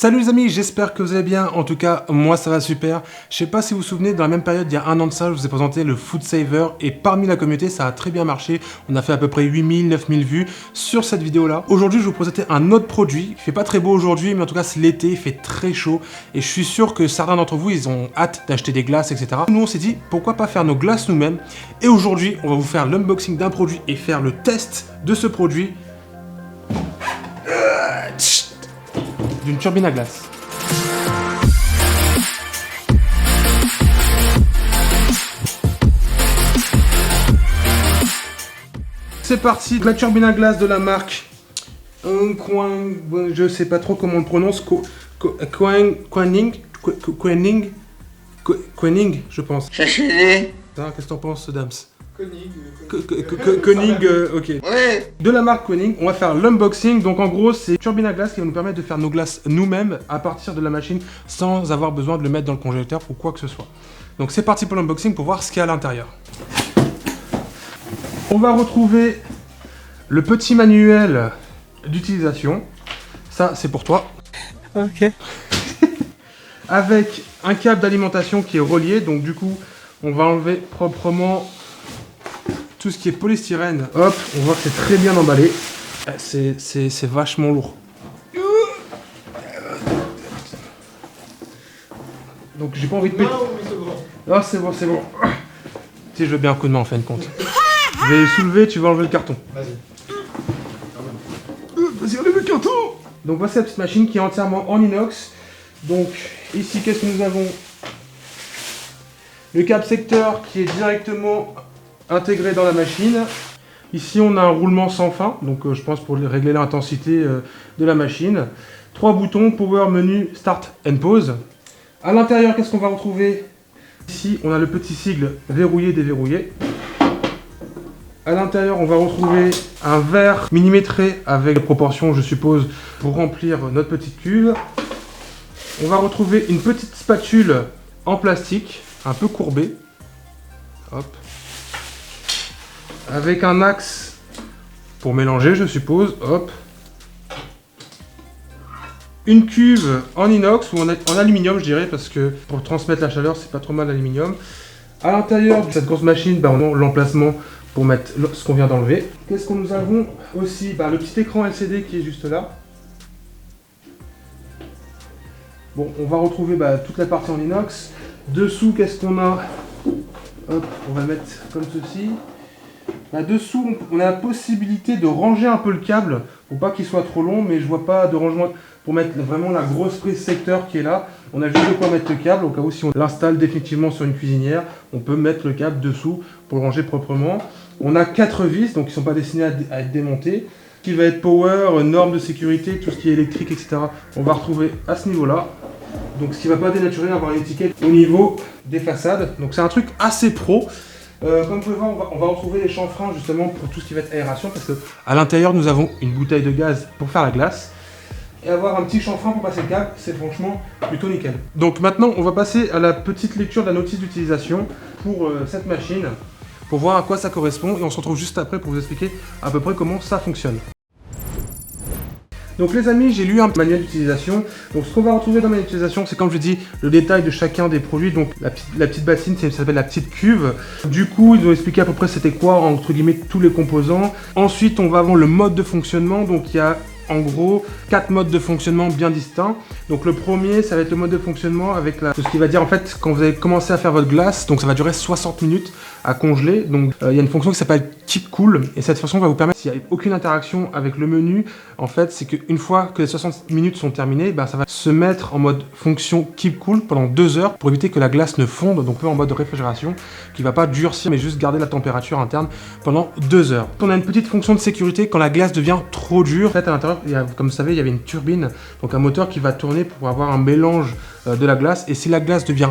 Salut les amis, j'espère que vous allez bien. En tout cas, moi ça va super. Je sais pas si vous vous souvenez, dans la même période, il y a un an de ça, je vous ai présenté le Food Saver et parmi la communauté, ça a très bien marché. On a fait à peu près 8000, 9000 vues sur cette vidéo-là. Aujourd'hui, je vais vous présenter un autre produit. Il fait pas très beau aujourd'hui, mais en tout cas, c'est l'été, il fait très chaud et je suis sûr que certains d'entre vous, ils ont hâte d'acheter des glaces, etc. Nous, on s'est dit, pourquoi pas faire nos glaces nous-mêmes. Et aujourd'hui, on va vous faire l'unboxing d'un produit et faire le test de ce produit. D'une turbine à glace. C'est parti, la turbine à glace de la marque je sais pas trop comment on le prononce, Koenig, je pense. Qu'est-ce que t'en penses, Dams? Koenig, ok. ouais. De la marque Koenig, on va faire l'unboxing. Donc en gros, c'est une turbine à glace qui va nous permettre de faire nos glaces nous-mêmes à partir de la machine sans avoir besoin de le mettre dans le congélateur ou quoi que ce soit. Donc c'est parti pour l'unboxing pour voir ce qu'il y a à l'intérieur. On va retrouver le petit manuel d'utilisation. Ça, c'est pour toi. Ok. Avec un câble d'alimentation qui est relié. Donc du coup, on va enlever proprement tout ce qui est polystyrène. Hop, on voit que c'est très bien emballé. C'est vachement lourd. Donc j'ai pas envie de péter. Ah, c'est bon, c'est bon. Si je veux bien un coup de main en fin de compte. Je vais soulever, tu vas enlever le carton. Vas-y. Vas-y, enlève le carton. Donc voici la petite machine qui est entièrement en inox. Donc ici, qu'est-ce que nous avons? Le câble secteur qui est directement intégré dans la machine. Ici, on a un roulement sans fin, donc je pense pour régler l'intensité de la machine. 3 boutons, power, menu, start and pause. À l'intérieur, qu'est-ce qu'on va retrouver? Ici, on a le petit sigle verrouillé, déverrouillé. À l'intérieur, on va retrouver un verre millimétré avec des proportions, je suppose, pour remplir notre petite cuve. On va retrouver une petite spatule en plastique, un peu courbée. Hop. Avec un axe pour mélanger, je suppose. Hop. Une cuve en inox ou en aluminium, je dirais, parce que pour transmettre la chaleur, c'est pas trop mal l'aluminium. À l'intérieur de cette grosse machine, on a l'emplacement pour mettre ce qu'on vient d'enlever. Qu'est-ce que nous avons aussi? Le petit écran LCD qui est juste là. Bon, on va retrouver toute la partie en inox. Dessous, qu'est-ce qu'on a? Hop, on va le mettre comme ceci. Dessous, on a la possibilité de ranger un peu le câble pour pas qu'il soit trop long, mais je vois pas de rangement pour mettre vraiment la grosse prise secteur qui est là. On a juste de quoi mettre le câble, au cas où si on l'installe définitivement sur une cuisinière, on peut mettre le câble dessous pour le ranger proprement. On a 4 vis, donc qui ne sont pas destinées à être démontées. Ce qui va être power, normes de sécurité, tout ce qui est électrique, etc. On va retrouver à ce niveau-là. Donc ce qui ne va pas dénaturer, avoir une étiquette au niveau des façades. Donc c'est un truc assez pro. Comme vous pouvez voir, on va retrouver les chanfreins justement pour tout ce qui va être aération, parce que à l'intérieur nous avons une bouteille de gaz pour faire la glace. Et avoir un petit chanfrein pour passer le câble, c'est franchement plutôt nickel. Donc maintenant, on va passer à la petite lecture de la notice d'utilisation pour cette machine, pour voir à quoi ça correspond, et on se retrouve juste après pour vous expliquer à peu près comment ça fonctionne. Donc les amis, j'ai lu un manuel d'utilisation. Donc ce qu'on va retrouver dans ma utilisation, c'est comme je dis, le détail de chacun des produits. Donc la petite bassine, ça s'appelle la petite cuve. Du coup, ils ont expliqué à peu près c'était quoi, entre guillemets, tous les composants. Ensuite, on va avoir le mode de fonctionnement. Donc il y a en gros 4 modes de fonctionnement bien distincts. Donc le premier, ça va être le mode de fonctionnement avec ce qui va dire en fait quand vous allez commencer à faire votre glace, donc ça va durer 60 minutes à congeler. Donc il y a une fonction qui s'appelle Keep Cool et cette fonction va vous permettre, s'il n'y a aucune interaction avec le menu, en fait c'est qu'une fois que les 60 minutes sont terminées, ça va se mettre en mode fonction Keep Cool pendant 2 heures pour éviter que la glace ne fonde, donc en mode de réfrigération qui va pas durcir mais juste garder la température interne pendant 2 heures. On a une petite fonction de sécurité quand la glace devient trop dure. En fait à l'intérieur, comme vous savez, il y avait une turbine, donc un moteur qui va tourner pour avoir un mélange de la glace, et si la glace devient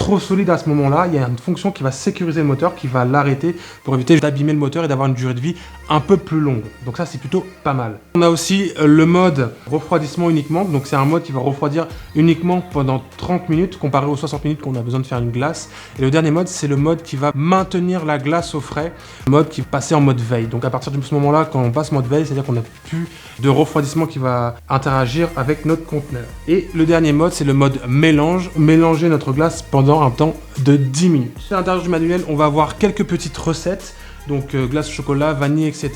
trop solide à ce moment-là, il y a une fonction qui va sécuriser le moteur, qui va l'arrêter pour éviter d'abîmer le moteur et d'avoir une durée de vie un peu plus longue. Donc ça, c'est plutôt pas mal. On a aussi le mode refroidissement uniquement. Donc c'est un mode qui va refroidir uniquement pendant 30 minutes comparé aux 60 minutes qu'on a besoin de faire une glace. Et le dernier mode, c'est le mode qui va maintenir la glace au frais, le mode qui va passer en mode veille. Donc à partir de ce moment-là, quand on passe mode veille, c'est-à-dire qu'on n'a plus de refroidissement qui va interagir avec notre conteneur. Et le dernier mode, c'est le mode mélange, mélanger notre glace pendant un temps de 10 minutes. À l'intérieur du manuel, on va avoir quelques petites recettes. Donc glace au chocolat, vanille, etc.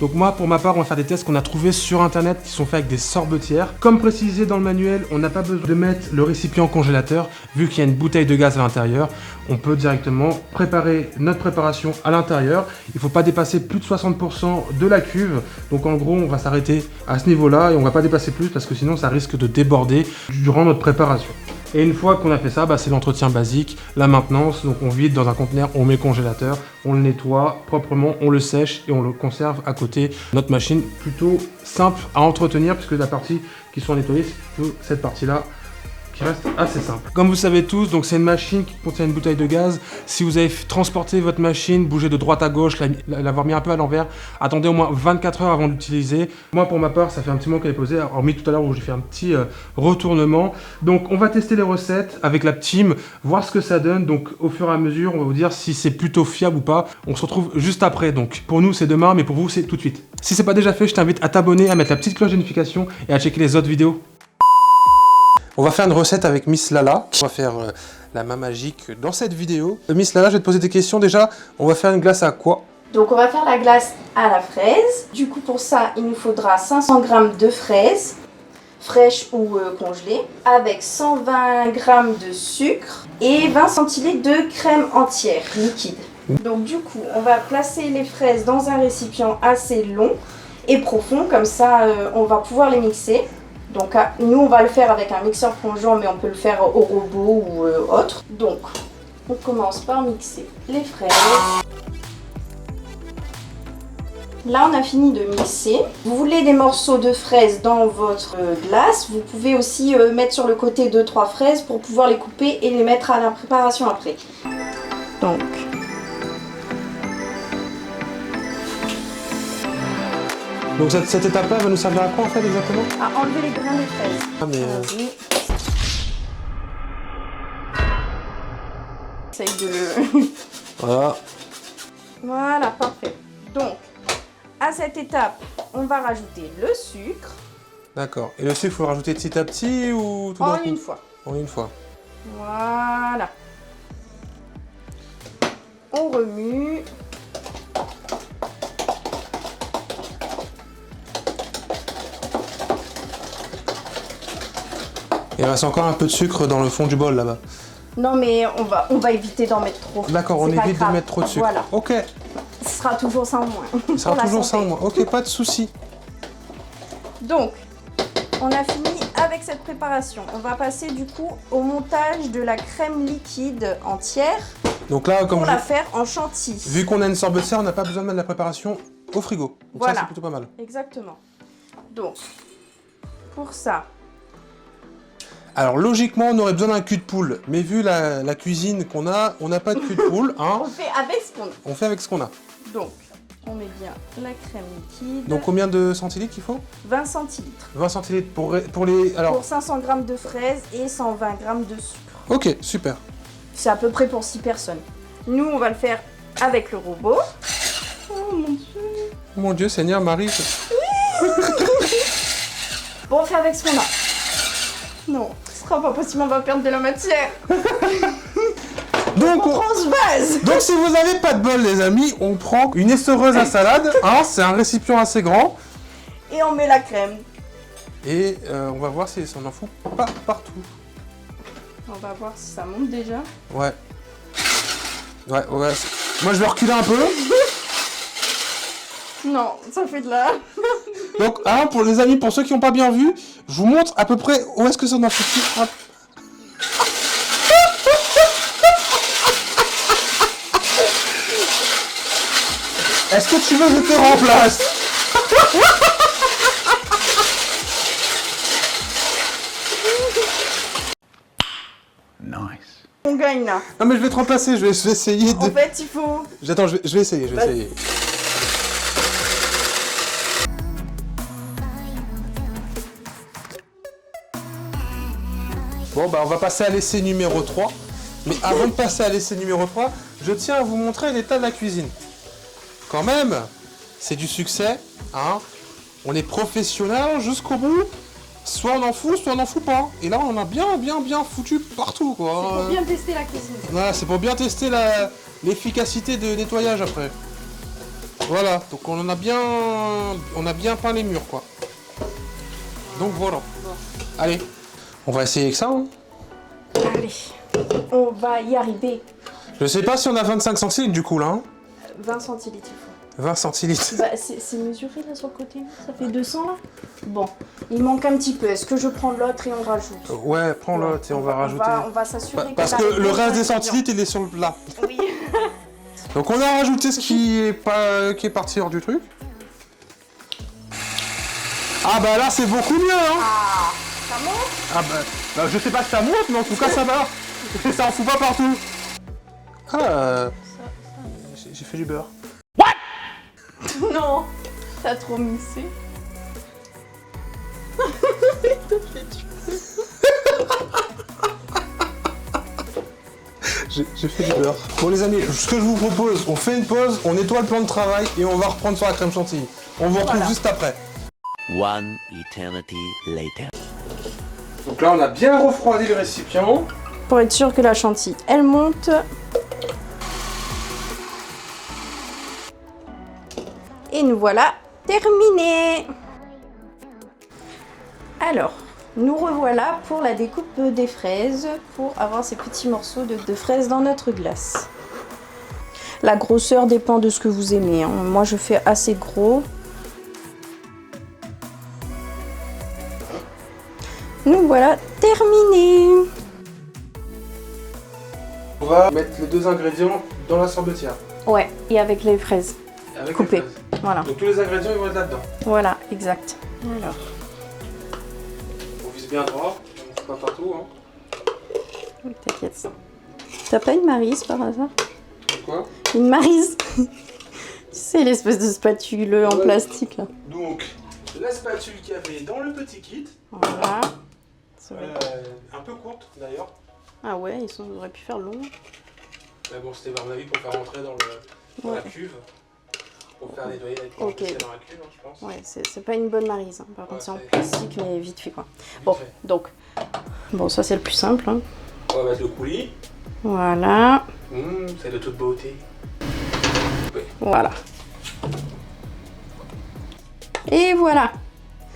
Donc moi, pour ma part, on va faire des tests qu'on a trouvés sur internet qui sont faits avec des sorbetières. Comme précisé dans le manuel, on n'a pas besoin de mettre le récipient congélateur, vu qu'il y a une bouteille de gaz à l'intérieur. On peut directement préparer notre préparation à l'intérieur. Il ne faut pas dépasser plus de 60% de la cuve. Donc en gros, on va s'arrêter à ce niveau-là et on ne va pas dépasser plus parce que sinon ça risque de déborder durant notre préparation. Et une fois qu'on a fait ça, c'est l'entretien basique, la maintenance. Donc on vide dans un conteneur, on met le congélateur, on le nettoie proprement, on le sèche et on le conserve à côté de notre machine. Plutôt simple à entretenir puisque la partie qui sont nettoyées, c'est plutôt cette partie-là qui reste assez simple. Comme vous savez tous, donc c'est une machine qui contient une bouteille de gaz. Si vous avez transporté votre machine, bougé de droite à gauche, l'avoir mis un peu à l'envers, attendez au moins 24 heures avant de l'utiliser. Moi pour ma part, ça fait un petit moment qu'elle est posée, hormis tout à l'heure où j'ai fait un petit retournement. Donc on va tester les recettes avec la team, voir ce que ça donne. Donc au fur et à mesure, on va vous dire si c'est plutôt fiable ou pas. On se retrouve juste après. Donc pour nous c'est demain, mais pour vous c'est tout de suite. Si c'est pas déjà fait, je t'invite à t'abonner, à mettre la petite cloche de notification et à checker les autres vidéos. On va faire une recette avec Miss Lala. On va faire la main magique dans cette vidéo. Miss Lala, je vais te poser des questions déjà. On va faire une glace à quoi? Donc on va faire la glace à la fraise. Du coup pour ça, il nous faudra 500 g de fraises, fraîches ou congelées, avec 120 g de sucre et 20 centilitres de crème entière liquide. Donc du coup, on va placer les fraises dans un récipient assez long et profond, comme ça on va pouvoir les mixer. Donc nous on va le faire avec un mixeur plongeant, mais on peut le faire au robot ou autre. Donc on commence par mixer les fraises. Là on a fini de mixer. Vous voulez des morceaux de fraises dans votre glace, vous pouvez aussi mettre sur le côté 2-3 fraises pour pouvoir les couper et les mettre à la préparation après. Donc cette étape-là va nous servir à quoi en fait exactement? À enlever les grains des fraises. Ah mais Essaye de... Voilà. Voilà, parfait. Donc, à cette étape, on va rajouter le sucre. D'accord. Et le sucre, il faut le rajouter petit à petit ou tout d'un coup? En une fois. En une fois. Voilà. On remue. Il reste encore un peu de sucre dans le fond du bol là-bas. Non mais on va éviter d'en mettre trop. D'accord, on évite de mettre trop de sucre. Voilà. Ok. Ce sera toujours ça en moins. Ce sera toujours ça en moins. Ok, pas de souci. Donc, on a fini avec cette préparation. On va passer du coup au montage de la crème liquide entière. Donc là, comme pour la faire en chantilly. Vu qu'on a une sorbetière, on n'a pas besoin de mettre la préparation au frigo. Donc voilà. Ça, c'est plutôt pas mal. Exactement. Donc, pour ça... Alors logiquement, on aurait besoin d'un cul de poule, mais vu la cuisine qu'on a, on n'a pas de cul de poule. Hein. On fait avec ce qu'on a. On fait avec ce qu'on a. Donc, on met bien la crème liquide. Donc combien de centilitres il faut? 20 centilitres. 20 centilitres pour les... Alors... Pour 500 g de fraises et 120 g de sucre. Ok, super. C'est à peu près pour 6 personnes. Nous, on va le faire avec le robot. Oh mon Dieu. Oh mon Dieu, Seigneur, Marie. Bon, on fait avec ce qu'on a. Non, ce sera pas possible, on va perdre de la matière. Donc, on transvase. Donc si vous n'avez pas de bol les amis, on prend une essoreuse à salade, hein, c'est un récipient assez grand. Et on met la crème. Et on va voir si on en fout pas partout. On va voir si ça monte déjà. Ouais. Ouais. Moi je vais reculer un peu. Non, ça fait de la... Donc hein, pour les amis, pour ceux qui n'ont pas bien vu, je vous montre à peu près où est-ce que ça en a foutu. Est-ce que tu veux que je te remplace? On on gagne là. Non mais je vais te remplacer, je vais essayer de... En fait, il faut... J'attends, je vais essayer, je vais essayer. Bon bah on va passer à l'essai numéro 3. Mais avant de passer à l'essai numéro 3, je tiens à vous montrer l'état de la cuisine. Quand même, c'est du succès, hein. On est professionnel jusqu'au bout. Soit on en fout, soit on n'en fout pas. Et là on en a bien foutu partout quoi. C'est pour bien tester la cuisine. Voilà, c'est pour bien tester l'efficacité de nettoyage après. Voilà, donc on a bien peint les murs quoi. Donc voilà. Allez, on va essayer avec ça. Hein. Allez, on va y arriver. Je sais pas si on a 25 centilitres du coup là. Hein. 20 centilitres il faut. 20 centilitres. Bah, c'est mesuré là sur le côté, ça fait 200 là. Bon, il manque un petit peu. Est-ce que je prends l'autre et on rajoute? Ouais, prends l'autre et on va rajouter. On va s'assurer. Parce que le reste des centilitres il est sur le plat. Oui. Donc on a rajouté ce qui est parti hors du truc. Ah bah là c'est beaucoup mieux hein. Ah, ça monte? Ah bah je sais pas si ça monte mais en tout cas ça va. Ça en fout pas partout. Ah j'ai fait du beurre. Non, t'as trop mixé. J'ai fait du beurre. Bon les amis, ce que je vous propose, on fait une pause, on nettoie le plan de travail et on va reprendre sur la crème chantilly. On vous retrouve juste après. One eternity later. Donc là on a bien refroidi le récipient. Pour être sûr que la chantilly, elle monte. Et nous voilà terminés. Alors, nous revoilà pour la découpe des fraises, pour avoir ces petits morceaux de fraises dans notre glace. La grosseur dépend de ce que vous aimez. Hein. Moi, je fais assez gros. Nous voilà terminés. On va mettre les deux ingrédients dans la sorbetière. Ouais, et avec les fraises Avec coupées. les fraises. Voilà. Donc tous les ingrédients ils vont être là-dedans. Voilà, exact. Alors. On vise bien droit, on ne fait pas partout. Hein. Oui, t'inquiète. T'as pas une maryse par hasard? Quoi? Une maryse. Tu sais, l'espèce de spatule en plastique là. Donc, la spatule qu'il y avait dans le petit kit. Voilà. Un peu courte d'ailleurs. Ah ouais, ils auraient pu faire long. Mais bon, c'était à mon avis pour faire rentrer dans la cuve. Pour faire nettoyer la Ok. dans la cuve, hein, je pense. Ouais, c'est pas une bonne maryse. Hein. Par contre, c'est en c'est- plastique, mais vite fait quoi. Vite Bon, fait. donc. Bon, ça c'est le plus simple. Hein. On va mettre le coulis. Voilà. C'est de toute beauté. Voilà. Et voilà.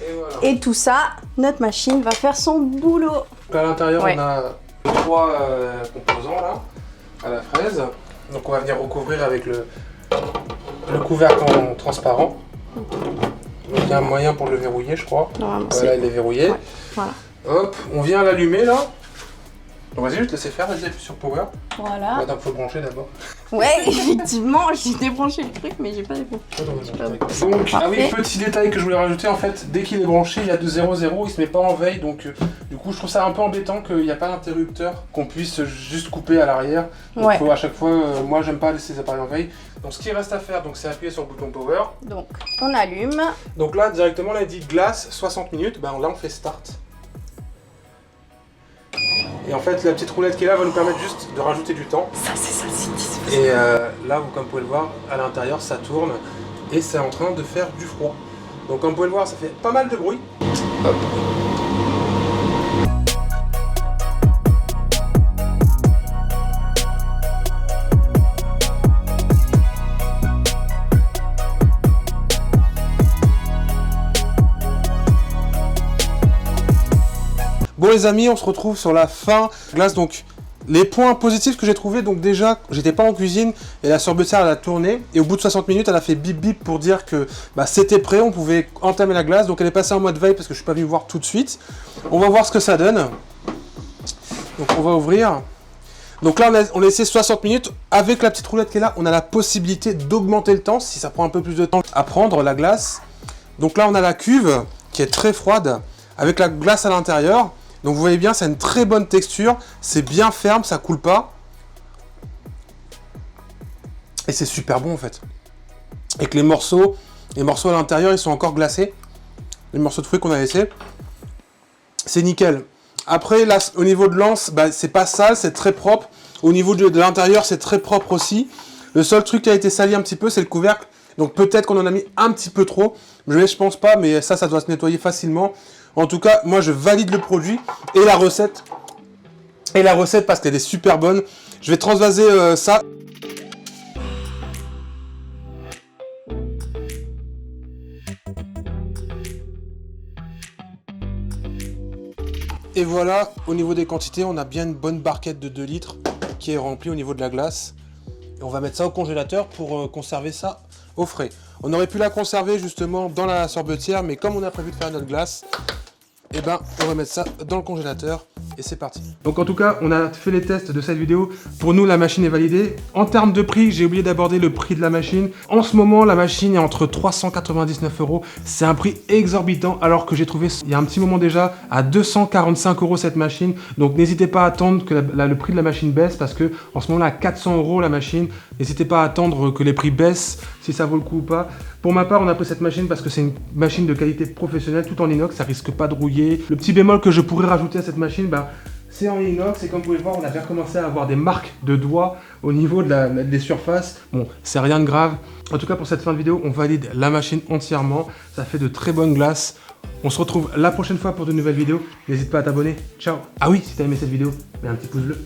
Et voilà. Et tout ça, notre machine va faire son boulot. Donc à l'intérieur, Ouais. on a 3 composants là, à la fraise. Donc on va venir recouvrir avec le couvercle en transparent. Donc il y a un moyen pour le verrouiller, je crois. Normalement, Voilà, il est verrouillé. Ouais, voilà. Hop, on vient l'allumer là. Donc vas-y, je te laisser faire, vas-y, appuie sur Power. Voilà. Attends, faut brancher d'abord. Ouais, effectivement, j'ai débranché le truc, mais j'ai pas débranché. Donc, ah oui, Parfait. petit détail que je voulais rajouter, en fait, dès qu'il est branché, il y a de 0,0, il se met pas en veille, donc du coup, je trouve ça un peu embêtant qu'il n'y a pas d'interrupteur, qu'on puisse juste couper à l'arrière. Donc, Ouais. faut à chaque fois, moi, j'aime pas laisser les appareils en veille. Donc, ce qui reste à faire, donc, c'est appuyer sur le bouton Power. Donc, on allume. Donc là, directement, là, il dit glace 60 minutes, ben là, on fait Start. Et en fait, la petite roulette qui est là va nous permettre juste de rajouter du temps. Ça, c'est ça, c'est Et là, comme vous pouvez le voir, à l'intérieur, ça tourne et c'est en train de faire du froid. Donc comme vous pouvez le voir, ça fait pas mal de bruit. Hop. Bon les amis, on se retrouve sur la fin glace. Donc les points positifs que j'ai trouvé, donc déjà j'étais pas en cuisine et la sorbetière elle a tourné et au bout de 60 minutes elle a fait bip bip pour dire que c'était prêt, on pouvait entamer la glace. Donc elle est passée en mode veille parce que je suis pas venu voir tout de suite. On va voir ce que ça donne. Donc on va ouvrir. Donc là on a laissé 60 minutes. Avec la petite roulette qui est là, on a la possibilité d'augmenter le temps si ça prend un peu plus de temps à prendre la glace. Donc là on a la cuve qui est très froide avec la glace à l'intérieur. Donc vous voyez bien, c'est une très bonne texture. C'est bien ferme, ça coule pas. Et c'est super bon en fait. Et que les morceaux à l'intérieur, ils sont encore glacés. Les morceaux de fruits qu'on a laissés. C'est nickel. Après, là, au niveau de l'anse, bah, c'est pas sale, c'est très propre. Au niveau de l'intérieur, c'est très propre aussi. Le seul truc qui a été sali un petit peu, c'est le couvercle. Donc peut-être qu'on en a mis un petit peu trop. Je pense pas, mais ça doit se nettoyer facilement. En tout cas, moi, je valide le produit et la recette. Parce qu'elle est super bonne. Je vais transvaser ça. Et voilà, au niveau des quantités, on a bien une bonne barquette de 2 litres qui est remplie au niveau de la glace. Et on va mettre ça au congélateur pour conserver ça au frais. On aurait pu la conserver justement dans la sorbetière, mais comme on a prévu de faire notre glace, eh ben, on va mettre ça dans le congélateur et c'est parti. Donc en tout cas, on a fait les tests de cette vidéo. Pour nous, la machine est validée. En termes de prix, j'ai oublié d'aborder le prix de la machine. En ce moment, la machine est entre 399 €. C'est un prix exorbitant, alors que j'ai trouvé il y a un petit moment déjà à 245 € cette machine. Donc n'hésitez pas à attendre que le prix de la machine baisse, parce que en ce moment là, à 400 € la machine. N'hésitez pas à attendre que les prix baissent, si ça vaut le coup ou pas. Pour ma part, on a pris cette machine parce que c'est une machine de qualité professionnelle, tout en inox, ça risque pas de rouiller. Le petit bémol que je pourrais rajouter à cette machine, bah, c'est en inox, et comme vous pouvez voir, on a bien commencé à avoir des marques de doigts au niveau des surfaces. Bon, c'est rien de grave. En tout cas, pour cette fin de vidéo, on valide la machine entièrement. Ça fait de très bonnes glaces. On se retrouve la prochaine fois pour de nouvelles vidéos. N'hésite pas à t'abonner. Ciao. Ah oui, si t'as aimé cette vidéo, mets un petit pouce bleu.